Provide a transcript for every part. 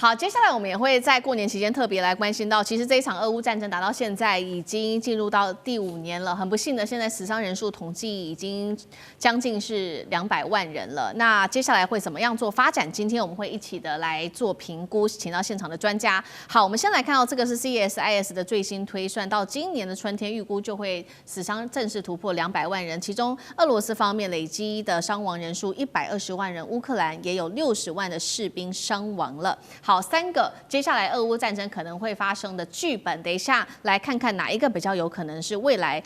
好，接下来我们也会在过年期间特别来关心到，其实这一场俄乌战争打到现在已经进入到第5年了。很不幸的，现在死伤人数统计已经将近是200万人了。那接下来会怎么样做发展？今天我们会一起的来做评估，请到现场的专家。好，我们先来看到这个是 CSIS 的最新推算，到今年的春天预估就会死伤正式突破200万人，其中俄罗斯方面累积的伤亡人数120万人，乌克兰也有60万的士兵伤亡了。好，3个接下来俄乌战争可能会发生的剧本，等一下来看看哪一个比较有可能是未来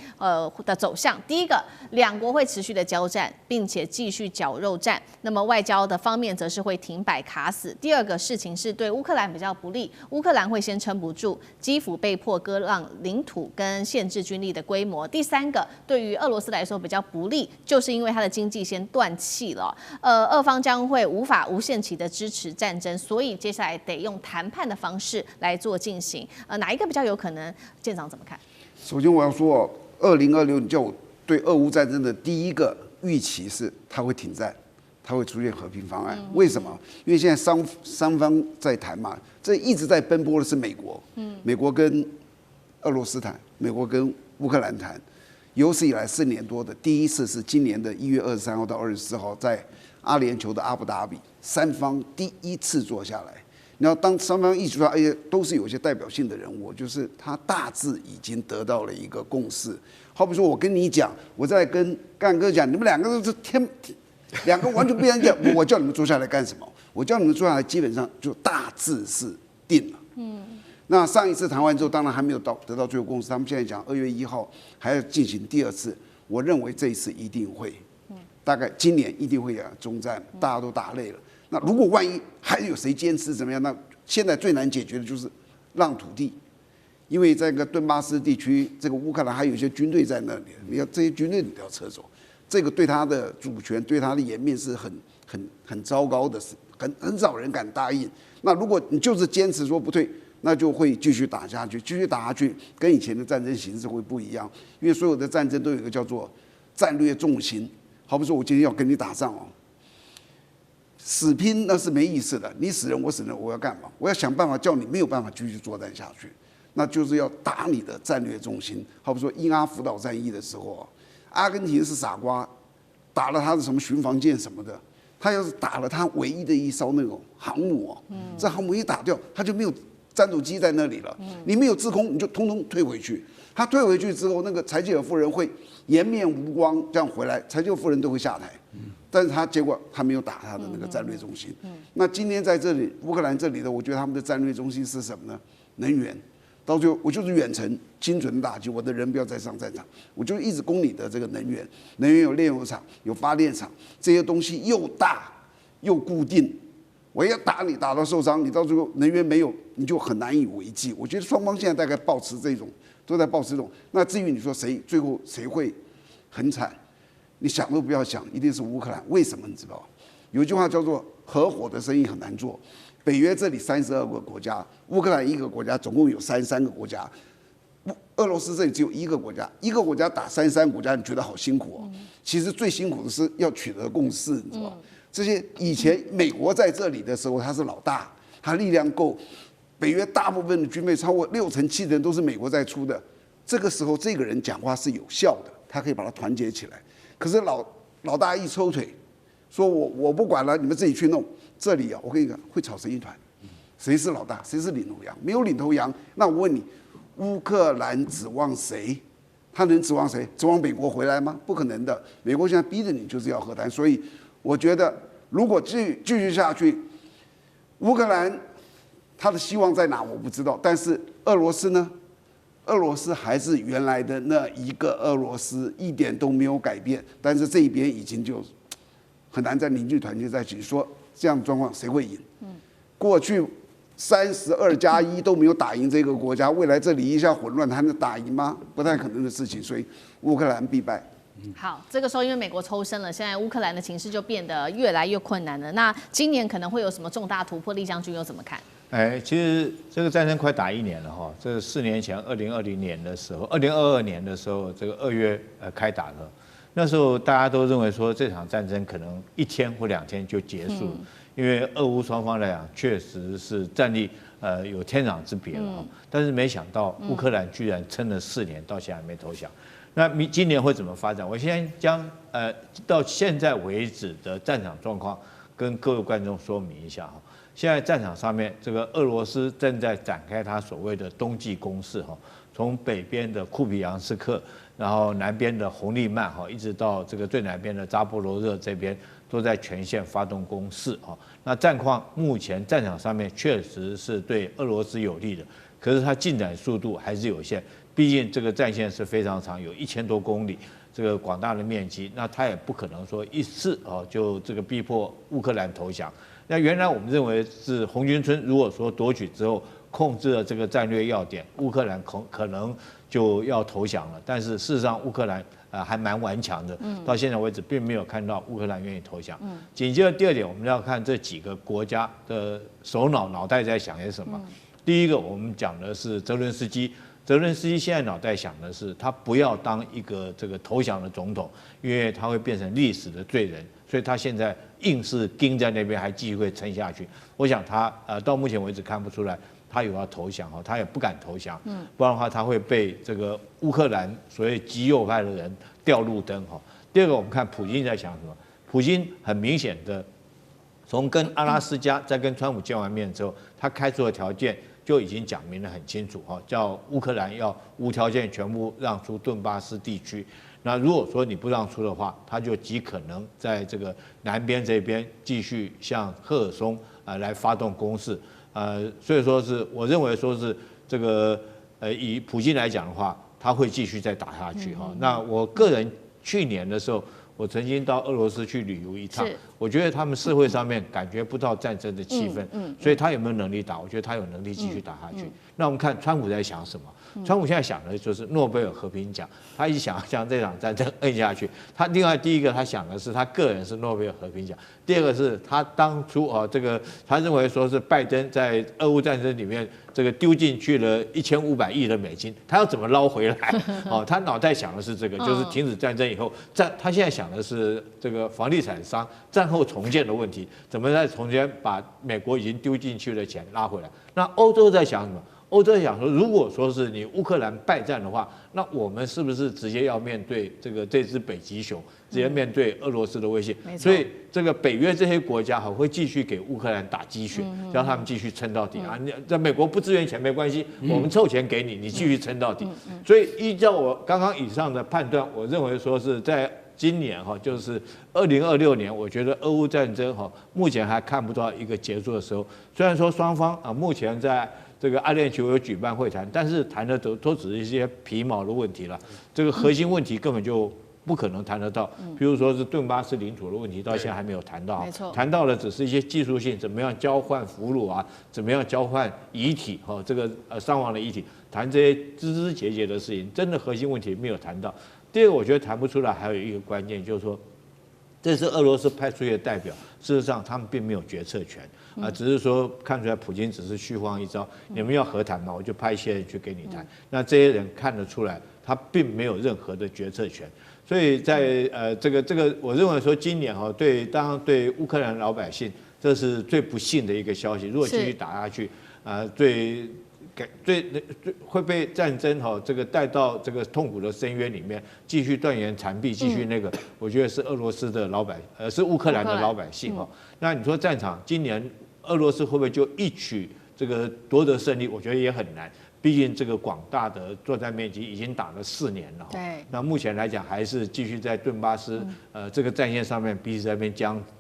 的走向。第一个，两国会持续的交战，并且继续绞肉战，那么外交的方面则是会停摆卡死。第二个事情是对乌克兰比较不利，乌克兰会先撑不住，基辅被迫割让领土跟限制军力的规模。第三个，对于俄罗斯来说比较不利，就是因为它的经济先断气了，俄方将会无法无限期的支持战争，所以接下来得用谈判的方式来做进行。哪一个比较有可能？舰长怎么看？首先我要说，2026你叫我对俄乌战争的第一个预期是它会停战，它会出现和平方案。为什么？因为现在双方在谈嘛，这一直在奔波的是美国，美国跟俄罗斯谈，美国跟乌克兰谈，有史以来4年多的第一次是今年的1月23号到24号在阿联酋的阿布达比，三方第一次坐下来。然后当双方一起说，而且都是有一些代表性的人物，就是他大致已经得到了一个共识。好比说，我跟你讲，我在跟干哥讲，你们两个都是两个完全不一样讲，我叫你们坐下来干什么？我叫你们坐下来，基本上就大致是定了。那上一次谈完之后，当然还没有得到最后共识。他们现在讲2月1号还要进行第2次，我认为这一次一定会，大概今年一定会有中战，大家都打累了。那如果万一还有谁坚持怎么样？那现在最难解决的就是让土地，因为在个顿巴斯地区，这个乌克兰还有一些军队在那里，你要这些军队你都要撤走，这个对他的主权、对他的颜面是很糟糕的事，很少人敢答应。那如果你就是坚持说不退，那就会继续打下去，继续打下去，跟以前的战争形式会不一样，因为所有的战争都有一个叫做战略重心。好比说，我今天要跟你打仗哦。死拼那是没意思的，你死人我死人，我要干嘛？我要想办法叫你没有办法继续作战下去，那就是要打你的战略重心。好比说英阿福岛战役的时候，阿根廷是傻瓜，打了他的什么巡防舰什么的，他要是打了他唯一的一艘那种航母哦，这航母一打掉，他就没有战斗机在那里了，你没有制空，你就通通退回去。他退回去之后，那个柴契尔夫人会颜面无光这样回来，柴契尔夫人都会下台。但是结果他没有打他的那个战略中心。那今天在这里乌克兰这里的，我觉得他们的战略中心是什么呢？能源。到最后我就是远程精准打击，我的人不要再上战场，我就一直攻你的这个能源。能源有炼油厂，有发电厂，这些东西又大又固定。我要打你打到受伤，你到最后能源没有，你就很难以为继。我觉得双方现在大概保持这种，都在保持这种。那至于你说最后谁会很惨？你想都不要想，一定是乌克兰。为什么你知道？有一句话叫做“合伙的生意很难做”。北约这里32个国家，乌克兰1个国家，总共有33个国家。俄罗斯这里只有1个国家，一个国家打33个国家，你觉得好辛苦哦。其实最辛苦的是要取得共识，你知道吗？这些以前美国在这里的时候，他是老大，他力量够。北约大部分的军备超过7成7成都是美国在出的。这个时候，这个人讲话是有效的，他可以把它团结起来。可是老大一抽腿，说我不管了，你们自己去弄。这里啊，我跟你讲，会吵成一团。谁是老大？谁是领头羊？没有领头羊，那我问你，乌克兰指望谁？他能指望谁？指望美国回来吗？不可能的。美国现在逼着你就是要和谈，所以我觉得如果继续下去，乌克兰他的希望在哪我不知道，但是俄罗斯呢？俄罗斯还是原来的那一个俄罗斯，一点都没有改变。但是这一边已经就很难再凝聚团结在一起。说这样的状况谁会赢？过去32+1都没有打赢这个国家，未来这里一下混乱，还能打赢吗？不太可能的事情。所以乌克兰必败。好，这个时候因为美国抽身了，现在乌克兰的情势就变得越来越困难了。那今年可能会有什么重大突破？厉将军又怎么看？其实这个战争快打1年了哈。这4年前，2020年的时候，2022年的时候，这个2月开打了。那时候大家都认为说这场战争可能1天或2天就结束，因为俄乌双方来讲，确实是战力有天壤之别了。但是没想到乌克兰居然撑了4年，到现在还没投降。那今年会怎么发展？我先将到现在为止的战场状况跟各位观众说明一下哈。现在战场上面，这个俄罗斯正在展开它所谓的冬季攻势哈，从北边的库皮扬斯克，然后南边的红利曼哈，一直到这个最南边的扎波罗热这边，都在全线发动攻势哈。那战况目前战场上面确实是对俄罗斯有利的，可是它进展速度还是有限，毕竟这个战线是非常长，有1000多公里。这个广大的面积，那他也不可能说一次就这个逼迫乌克兰投降。那原来我们认为是红军村如果说夺取之后控制了这个战略要点，乌克兰可能就要投降了。但是事实上乌克兰还蛮顽强的，到现在为止并没有看到乌克兰愿意投降。紧接着第二点，我们要看这几个国家的脑袋在想些什么。第一个，我们讲的是泽伦斯基。泽伦斯基现在脑袋想的是，他不要当一个这个投降的总统，因为他会变成历史的罪人，所以他现在硬是盯在那边，还继续会撑下去。我想他到目前为止看不出来他有要投降他也不敢投降，不然的话他会被这个乌克兰所谓极右派的人吊路灯第二个，我们看普京在想什么？普京很明显的从跟阿拉斯加再跟川普见完面之后，他开出的条件就已经讲明得很清楚叫乌克兰要无条件全部让出顿巴斯地区。那如果说你不让出的话，他就极可能在这个南边这边继续向赫尔松来发动攻势。所以说是我认为说是这个以普京来讲的话，他会继续再打下去那我个人去年的时候，我曾经到俄罗斯去旅游一趟，我觉得他们社会上面感觉不到战争的气氛，所以他有没有能力打？我觉得他有能力继续打下去。那我们看川普在想什么？川普现在想的就是诺贝尔和平奖，他一想将这场战争摁下去。他另外第一个他想的是他个人是诺贝尔和平奖，第二个是他当初这个他认为说是拜登在俄乌战争里面这个丢进去了1500亿的美金，他要怎么捞回来？他脑袋想的是这个，就是停止战争以后，他现在想的是这个房地产商战后重建的问题，怎么在重建把美国已经丢进去的钱拉回来？那欧洲在想什么？欧洲想说，如果说是你乌克兰败战的话，那我们是不是直接要面对这只北极熊，直接面对俄罗斯的威胁？所以这个北约这些国家会继续给乌克兰打鸡血，让他们继续撑到底啊！在美国不支援钱没关系，我们凑钱给你，你继续撑到底。所以依照我刚刚以上的判断，我认为说是在今年就是2026年，我觉得俄乌战争目前还看不到一个结束的时候。虽然说双方目前在这个阿联酋有举办会谈，但是谈的都只是一些皮毛的问题了，这个核心问题根本就不可能谈得到。比如说是顿巴斯领土的问题，到现在还没有谈到，谈到的只是一些技术性，怎么样交换俘虏啊，怎么样交换遗体这个伤亡的遗体，谈这些枝枝节节的事情，真的核心问题没有谈到。第二个，我觉得谈不出来，还有一个关键就是说，这是俄罗斯派出去的代表，事实上他们并没有决策权只是说看出来普京只是虚晃一招，你们要和谈嘛，我就派一些人去给你谈。那这些人看得出来，他并没有任何的决策权。所以在这个，我认为说今年当然对乌克兰老百姓，这是最不幸的一个消息。如果继续打下去，最会被战争这个带到这个痛苦的深渊里面，继续断垣残壁，继续我觉得是俄罗斯的是乌克兰的老百姓那你说战场今年俄罗斯会不会就一举这个夺得胜利？我觉得也很难。毕竟这个广大的作战面积已经打了4年了，对。那目前来讲还是继续在顿巴斯这个战线上面彼此在那边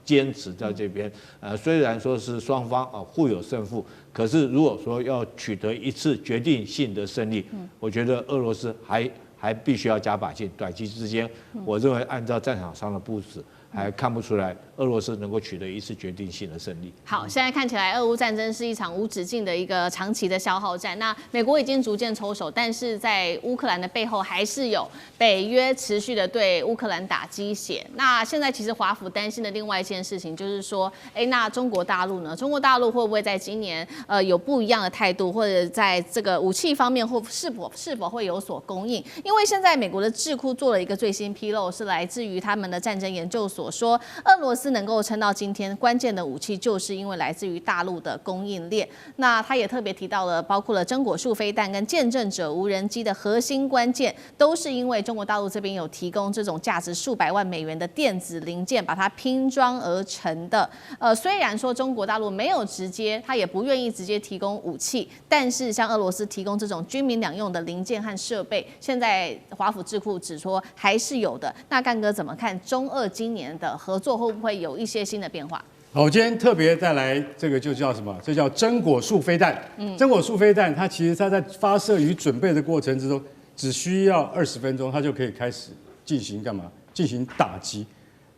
坚持在这边。虽然说是双方互有胜负，可是如果说要取得一次决定性的胜利，我觉得俄罗斯还必须要加把劲。短期之间，我认为按照战场上的部署，还看不出来俄罗斯能够取得一次决定性的胜利。好，现在看起来俄乌战争是一场无止境的一个长期的消耗战。那美国已经逐渐抽手，但是在乌克兰的背后还是有北约持续的对乌克兰打鸡血。那现在其实华府担心的另外一件事情就是说，那中国大陆呢？中国大陆会不会在今年有不一样的态度，或者在这个武器方面或是否会有所供应？因为现在美国的智库做了一个最新披露，是来自于他们的战争研究所所说，俄罗斯能够撑到今天，关键的武器就是因为来自于大陆的供应链。那他也特别提到了，包括了榛果树飞弹跟见证者无人机的核心关键，都是因为中国大陆这边有提供这种价值数百万美元的电子零件，把它拼装而成的。虽然说中国大陆没有直接，他也不愿意直接提供武器，但是像俄罗斯提供这种军民两用的零件和设备，现在华府智库指说还是有的。那干哥怎么看中俄今年的合作会不会有一些新的变化？好，我今天特别带来这个就叫什么？这叫榛果树飞弹。榛果树飞弹，它其实它在发射与准备的过程之中，只需要20分钟，它就可以开始进行干嘛？进行打击。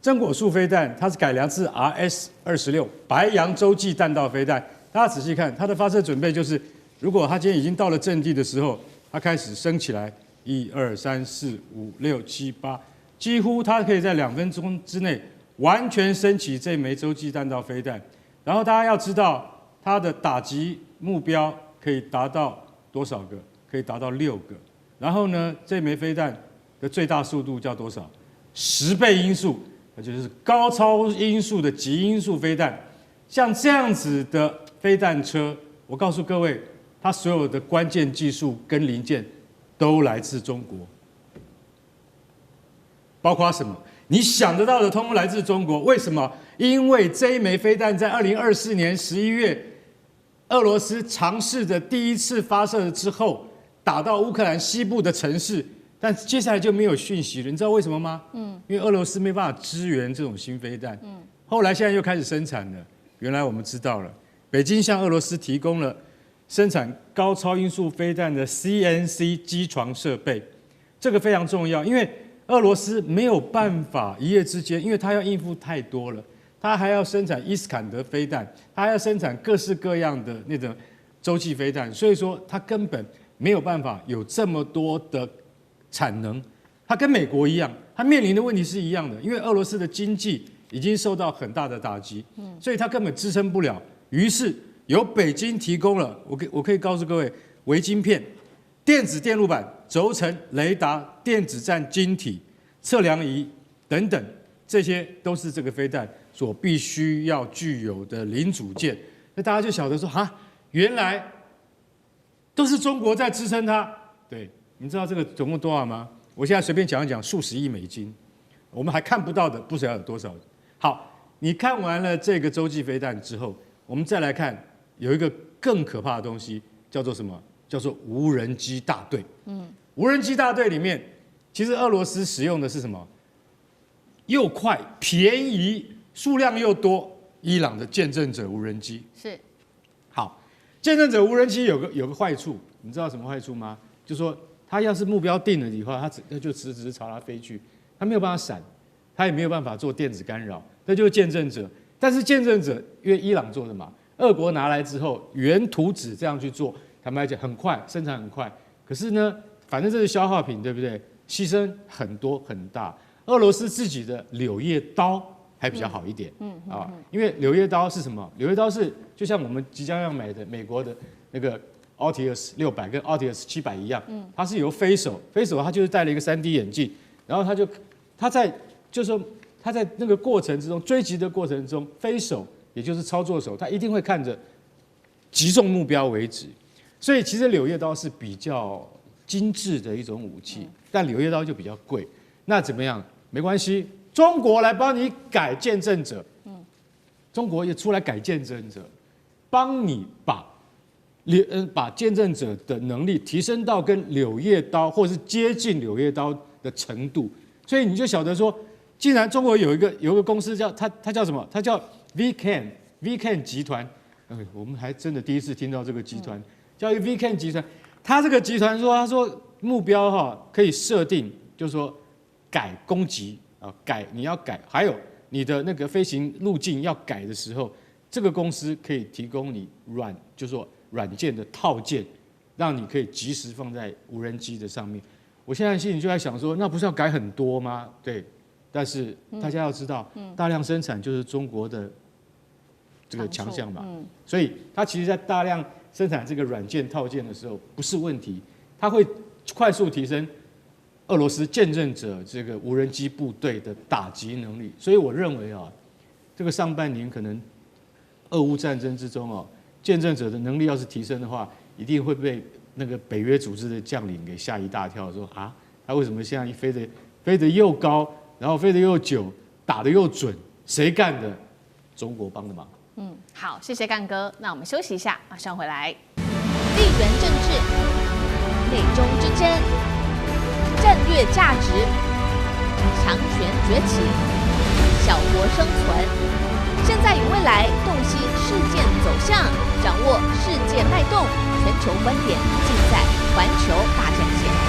榛果树飞弹它是改良自 RS-26白杨洲际弹道飞弹。大家仔细看，它的发射准备就是，如果它今天已经到了阵地的时候，它开始升起来，1、2、3、4、5、6、7、8，几乎它可以在2分钟之内完全升起这枚洲际弹道飞弹。然后大家要知道，它的打击目标可以达到多少个？可以达到6个。然后呢，这枚飞弹的最大速度叫多少？10倍音速，那就是高超音速的极音速飞弹。像这样子的飞弹车，我告诉各位，它所有的关键技术跟零件都来自中国，包括什么？你想得到的，通通来自中国。为什么？因为这一枚飞弹在2024年11月，俄罗斯尝试的第一次发射之后，打到乌克兰西部的城市，但接下来就没有讯息了。你知道为什么吗？因为俄罗斯没办法支援这种新飞弹。后来现在又开始生产了。原来我们知道了，北京向俄罗斯提供了生产高超音速飞弹的 CNC 机床设备，这个非常重要，因为俄罗斯没有办法一夜之间，因为它要应付太多了，它还要生产伊斯坎德飞弹，它还要生产各式各样的那种洲际飞弹，所以说它根本没有办法有这么多的产能。它跟美国一样，它面临的问题是一样的，因为俄罗斯的经济已经受到很大的打击，所以它根本支撑不了。于是由北京提供了，我可以告诉各位，微晶片、电子电路板、轴承、雷达、电子战晶体、测量仪等等，这些都是这个飞弹所必须要具有的零组件。那大家就晓得说，哈，原来都是中国在支撑它。对，你知道这个总共多少吗？我现在随便讲一讲，数十亿美金，我们还看不到的不知道有多少。好，你看完了这个洲际飞弹之后，我们再来看有一个更可怕的东西，叫做什么？叫做无人机大队。无人机大队里面，其实俄罗斯使用的是什么？又快、便宜、数量又多，伊朗的见证者无人机。是。好，见证者无人机有个坏处，你知道什么坏处吗？就是说，它要是目标定了以后，它就只是朝它飞去，它没有办法闪，它也没有办法做电子干扰，那就是见证者。但是见证者因为伊朗做的嘛，俄国拿来之后原图纸这样去做，坦白讲很快，生产很快。可是呢，反正这是消耗品，对不对？牺牲很多很大。俄罗斯自己的柳叶刀还比较好一点，因为柳叶刀是什么？柳叶刀是就像我们即将要买的美国的那个 Altius 600跟 Altius 700一样，它是由飞手他就是戴了一个3D 眼镜，然后他在那个过程之中，追击的过程中，飞手也就是操作手，他一定会看着击中目标为止。所以其实柳叶刀是比较精致的一种武器，但柳叶刀就比较贵。那怎么样？没关系，中国来帮你改见证者，中国也出来改见证者，帮你把见证者的能力提升到跟柳叶刀或是接近柳叶刀的程度。所以你就晓得说，既然中国有一个公司叫它叫什么？它叫 VCAN 集团。我们还真的第一次听到这个集团，叫 VCAN 集团。它这个集团说，他说目标可以设定，就是说改攻击啊，你要改，还有你的那个飞行路径要改的时候，这个公司可以提供你就是说软件的套件，让你可以及时放在无人机的上面。我现在心里就在想说，那不是要改很多吗？对，但是大家要知道，大量生产就是中国的这个强项嘛，所以它其实在大量生产这个软件套件的时候不是问题，它会快速提升俄罗斯见证者这个无人机部队的打击能力。所以我认为啊，这个上半年可能俄乌战争之中哦，见证者的能力要是提升的话，一定会被那个北约组织的将领给吓一大跳，说啊，他为什么现在飞得又高，然后飞得又久，打得又准，谁干的？中国帮的忙。好，谢谢干哥。那我们休息一下，马上回来。地缘政治、美中之争、战略价值、强权崛起、小国生存，现在与未来洞悉事件走向，掌握世界脉动，全球观点尽在环球大战线。